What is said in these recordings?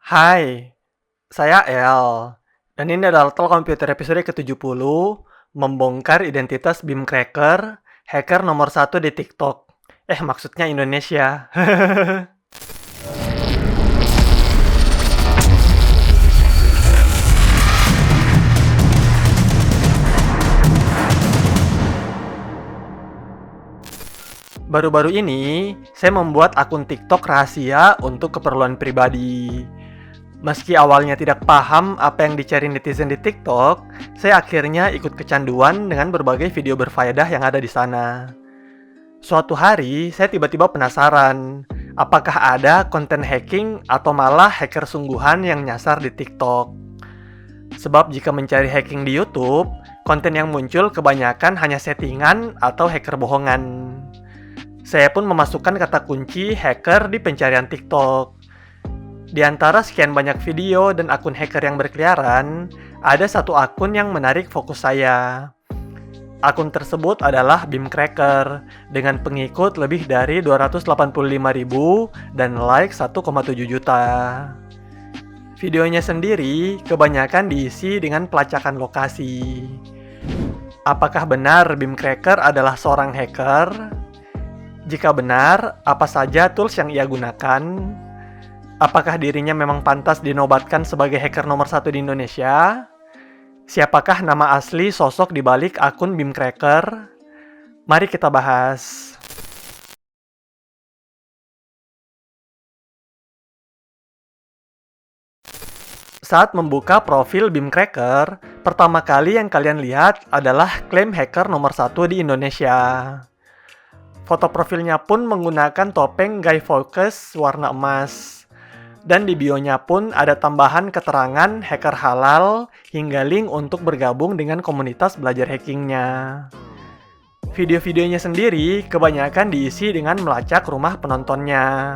Hai, saya El. Dan ini adalah Talk Komputer episode ke-70, membongkar identitas Bimcracker, hacker nomor 1 di TikTok. Maksudnya Indonesia. Baru-baru ini, saya membuat akun TikTok rahasia untuk keperluan pribadi. Meski awalnya tidak paham apa yang dicari netizen di TikTok, saya akhirnya ikut kecanduan dengan berbagai video berfaedah yang ada di sana. Suatu hari, saya tiba-tiba penasaran, apakah ada konten hacking atau malah hacker sungguhan yang nyasar di TikTok. Sebab jika mencari hacking di YouTube, konten yang muncul kebanyakan hanya settingan atau hacker bohongan. Saya pun memasukkan kata kunci hacker di pencarian TikTok. Di antara sekian banyak video dan akun hacker yang berkeliaran, ada satu akun yang menarik fokus saya. Akun tersebut adalah Bimcracker dengan pengikut lebih dari 285.000 dan like 1,7 juta. Videonya sendiri kebanyakan diisi dengan pelacakan lokasi. Apakah benar Bimcracker adalah seorang hacker? Jika benar, apa saja tools yang ia gunakan? Apakah dirinya memang pantas dinobatkan sebagai hacker nomor 1 di Indonesia? Siapakah nama asli sosok di balik akun Bimcracker? Mari kita bahas. Saat membuka profil Bimcracker, pertama kali yang kalian lihat adalah klaim hacker nomor 1 di Indonesia. Foto profilnya pun menggunakan topeng Guy Fawkes warna emas. Dan di bio-nya pun ada tambahan keterangan hacker halal hingga link untuk bergabung dengan komunitas belajar hackingnya. Video-videonya sendiri kebanyakan diisi dengan melacak rumah penontonnya.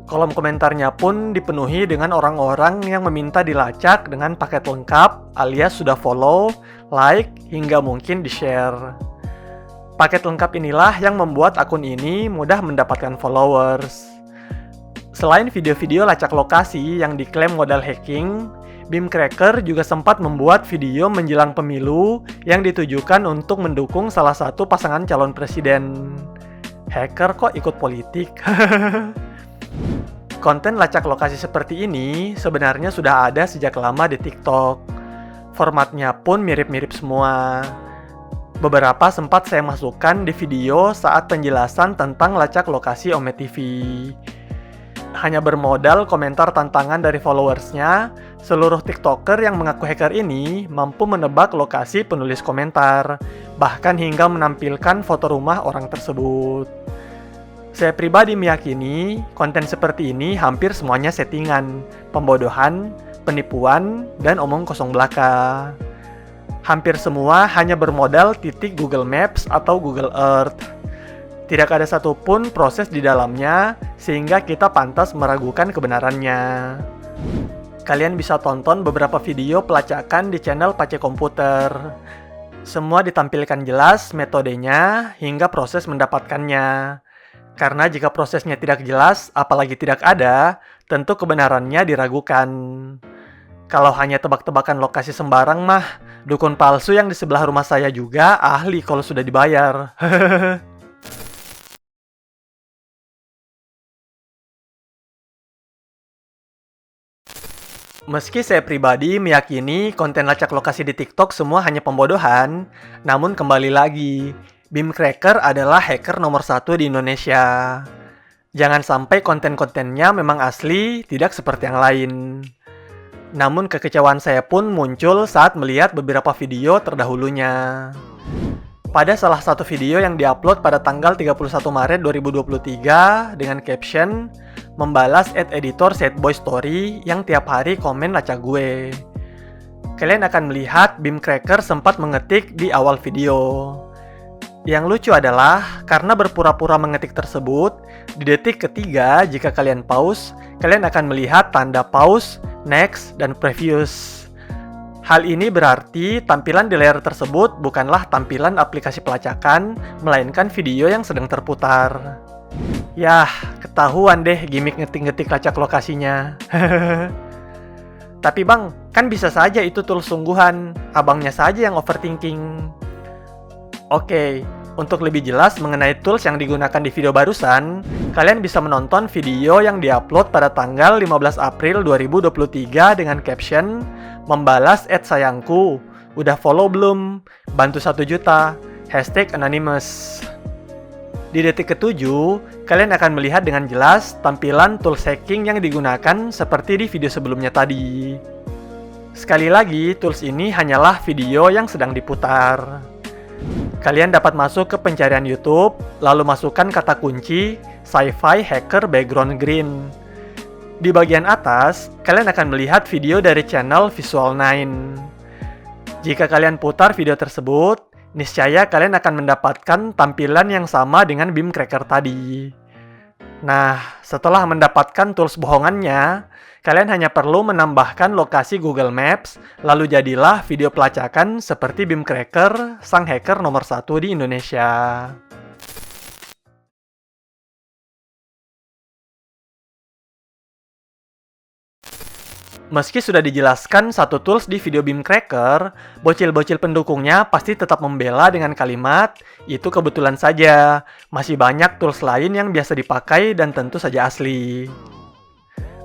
Kolom komentarnya pun dipenuhi dengan orang-orang yang meminta dilacak dengan paket lengkap alias sudah follow, like, hingga mungkin di-share. Paket lengkap inilah yang membuat akun ini mudah mendapatkan followers. Selain video-video lacak lokasi yang diklaim modal hacking, Bimcracker juga sempat membuat video menjelang pemilu yang ditujukan untuk mendukung salah satu pasangan calon presiden. Hacker kok ikut politik? Konten lacak lokasi seperti ini sebenarnya sudah ada sejak lama di TikTok. Formatnya pun mirip-mirip semua. Beberapa sempat saya masukkan di video saat penjelasan tentang lacak lokasi Ome TV. Hanya bermodal komentar tantangan dari followersnya, seluruh TikToker yang mengaku hacker ini mampu menebak lokasi penulis komentar, bahkan hingga menampilkan foto rumah orang tersebut. Saya pribadi meyakini konten seperti ini hampir semuanya settingan, pembodohan, penipuan, dan omong kosong belaka. Hampir semua hanya bermodal titik Google Maps atau Google Earth. Tidak ada satupun proses di dalamnya, sehingga kita pantas meragukan kebenarannya. Kalian bisa tonton beberapa video pelacakan di channel Pace Komputer. Semua ditampilkan jelas metodenya hingga proses mendapatkannya. Karena jika prosesnya tidak jelas, apalagi tidak ada, tentu kebenarannya diragukan. Kalau hanya tebak-tebakan lokasi sembarang mah, dukun palsu yang di sebelah rumah saya juga ahli kalau sudah dibayar. Meski saya pribadi meyakini konten lacak lokasi di TikTok semua hanya pembodohan, namun kembali lagi, Bimcracker adalah hacker nomor 1 di Indonesia. Jangan sampai konten-kontennya memang asli, tidak seperti yang lain. Namun kekecewaan saya pun muncul saat melihat beberapa video terdahulunya. Pada salah satu video yang diupload pada tanggal 31 Maret 2023 dengan caption membalas @editor Sadboy Story yang tiap hari komen lacak gue. Kalian akan melihat Bimcracker sempat mengetik di awal video. Yang lucu adalah karena berpura-pura mengetik tersebut, di detik ketiga jika kalian pause, kalian akan melihat tanda pause, next, dan previous. Hal ini berarti tampilan di layar tersebut bukanlah tampilan aplikasi pelacakan, melainkan video yang sedang terputar. Yah, ketahuan deh gimmick ngetik-ngetik lacak lokasinya. Tapi bang, kan bisa saja itu tools sungguhan, abangnya saja yang overthinking. Oke, untuk lebih jelas mengenai tools yang digunakan di video barusan, kalian bisa menonton video yang diupload pada tanggal 15 April 2023 dengan caption membalas @sayangku, udah follow belum? Bantu 1 juta, #anonymous. Di detik ke-7, kalian akan melihat dengan jelas tampilan tools hacking yang digunakan seperti di video sebelumnya tadi. Sekali lagi, tools ini hanyalah video yang sedang diputar. Kalian dapat masuk ke pencarian YouTube, lalu masukkan kata kunci Sci-Fi Hacker Background Green. Di bagian atas, kalian akan melihat video dari channel Visual9. Jika kalian putar video tersebut, niscaya kalian akan mendapatkan tampilan yang sama dengan BIM Cracker tadi. Nah, setelah mendapatkan tools bohongannya, kalian hanya perlu menambahkan lokasi Google Maps, lalu jadilah video pelacakan seperti BIM Cracker, sang hacker nomor 1 di Indonesia. Meski sudah dijelaskan satu tools di video BIM Cracker, bocil-bocil pendukungnya pasti tetap membela dengan kalimat, itu kebetulan saja, masih banyak tools lain yang biasa dipakai dan tentu saja asli.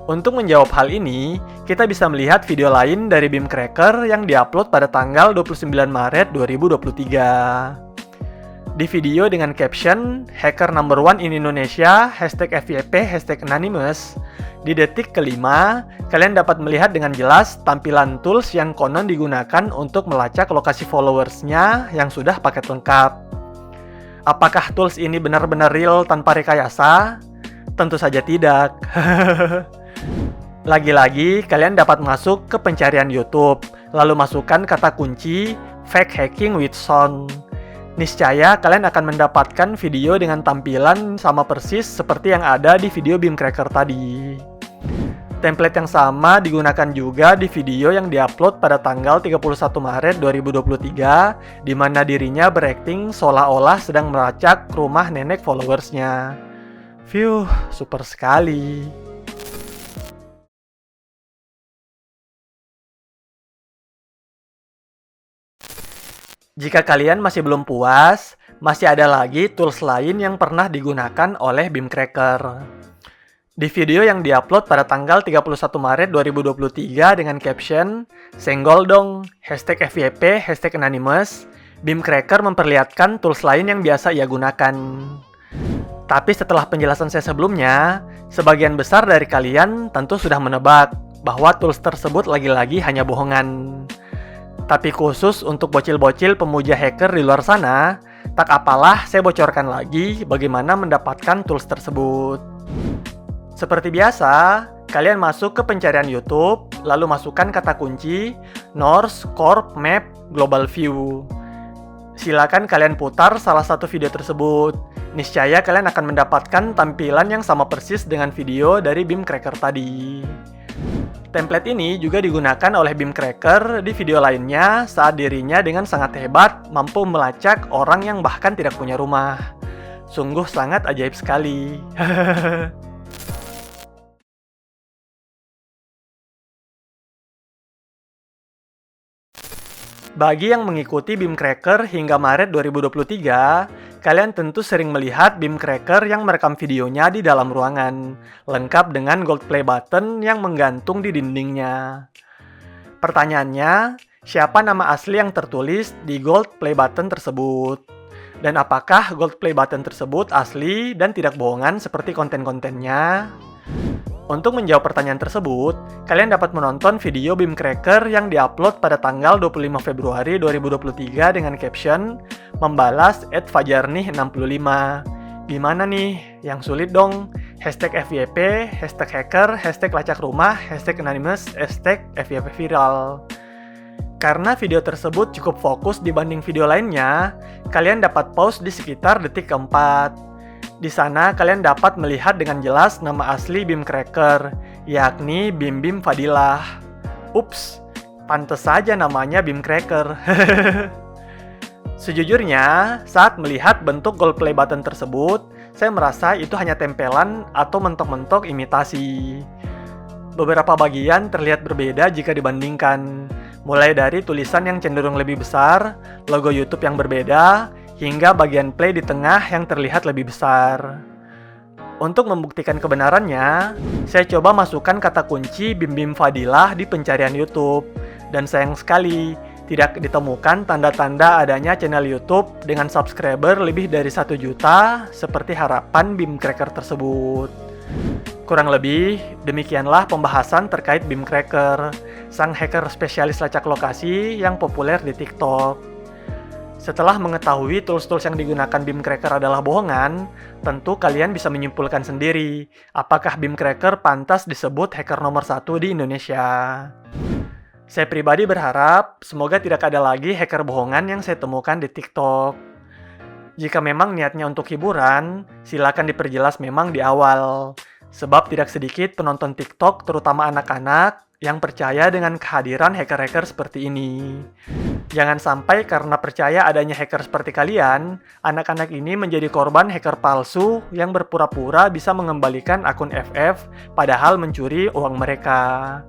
Untuk menjawab hal ini, kita bisa melihat video lain dari BIM Cracker yang diupload pada tanggal 29 Maret 2023. Di video dengan caption, Hacker number 1 in Indonesia, #FYP, #anonymous, di detik kelima, kalian dapat melihat dengan jelas tampilan tools yang konon digunakan untuk melacak lokasi followersnya yang sudah paket lengkap. Apakah tools ini benar-benar real tanpa rekayasa? Tentu saja tidak. Lagi-lagi, kalian dapat masuk ke pencarian YouTube, lalu masukkan kata kunci Fake Hacking with Sound. Niscaya kalian akan mendapatkan video dengan tampilan sama persis seperti yang ada di video BIM Cracker tadi. Template yang sama digunakan juga di video yang diupload pada tanggal 31 Maret 2023, di mana dirinya berakting seolah-olah sedang melacak rumah nenek followersnya. Phew, super sekali. Jika kalian masih belum puas, masih ada lagi tools lain yang pernah digunakan oleh BIM Cracker. Di video yang diupload pada tanggal 31 Maret 2023 dengan caption "Senggol dong, #FYP, #anonymous", BIM Cracker memperlihatkan tools lain yang biasa ia gunakan. Tapi setelah penjelasan saya sebelumnya, sebagian besar dari kalian tentu sudah menebak bahwa tools tersebut lagi-lagi hanya bohongan. Tapi khusus untuk bocil-bocil pemuja hacker di luar sana, tak apalah saya bocorkan lagi bagaimana mendapatkan tools tersebut. Seperti biasa, kalian masuk ke pencarian YouTube, lalu masukkan kata kunci North Corp Map Global View. Silakan kalian putar salah satu video tersebut. Niscaya kalian akan mendapatkan tampilan yang sama persis dengan video dari BIM Cracker tadi. Template ini juga digunakan oleh BIM Cracker di video lainnya saat dirinya dengan sangat hebat mampu melacak orang yang bahkan tidak punya rumah. Sungguh sangat ajaib sekali. Bagi yang mengikuti BIM Cracker hingga Maret 2023, kalian tentu sering melihat BIM Cracker yang merekam videonya di dalam ruangan, lengkap dengan gold play button yang menggantung di dindingnya. Pertanyaannya, siapa nama asli yang tertulis di gold play button tersebut? Dan apakah gold play button tersebut asli dan tidak bohongan seperti konten-kontennya? Untuk menjawab pertanyaan tersebut, kalian dapat menonton video BIM Cracker yang diupload pada tanggal 25 Februari 2023 dengan caption membalas @fajarnih65. Gimana nih? Yang sulit dong. #FYP, #hacker, #lacak rumah, #anonymous, #FYP viral. Karena video tersebut cukup fokus dibanding video lainnya, kalian dapat pause di sekitar detik keempat. Di sana kalian dapat melihat dengan jelas nama asli BIM Cracker, yakni Bim Bim Fadilah. Ups, pantes saja namanya BIM Cracker. Sejujurnya, saat melihat bentuk gold play button tersebut, saya merasa itu hanya tempelan atau mentok-mentok imitasi. Beberapa bagian terlihat berbeda jika dibandingkan, mulai dari tulisan yang cenderung lebih besar, logo YouTube yang berbeda, hingga bagian play di tengah yang terlihat lebih besar. Untuk membuktikan kebenarannya, saya coba masukkan kata kunci Bim Bim Fadilah di pencarian YouTube, dan sayang sekali, tidak ditemukan tanda-tanda adanya channel YouTube dengan subscriber lebih dari 1 juta seperti harapan Bimcracker tersebut. Kurang lebih, demikianlah pembahasan terkait Bimcracker, sang hacker spesialis lacak lokasi yang populer di TikTok. Setelah mengetahui tools-tools yang digunakan Bimcracker adalah bohongan, tentu kalian bisa menyimpulkan sendiri apakah Bimcracker pantas disebut hacker nomor 1 di Indonesia. Saya pribadi berharap semoga tidak ada lagi hacker bohongan yang saya temukan di TikTok. Jika memang niatnya untuk hiburan, silakan diperjelas memang di awal. Sebab tidak sedikit penonton TikTok, terutama anak-anak, yang percaya dengan kehadiran hacker-hacker seperti ini. Jangan sampai karena percaya adanya hacker seperti kalian, anak-anak ini menjadi korban hacker palsu yang berpura-pura bisa mengembalikan akun FF padahal mencuri uang mereka.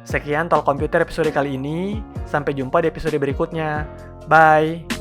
Sekian Talk Komputer episode kali ini, sampai jumpa di episode berikutnya. Bye!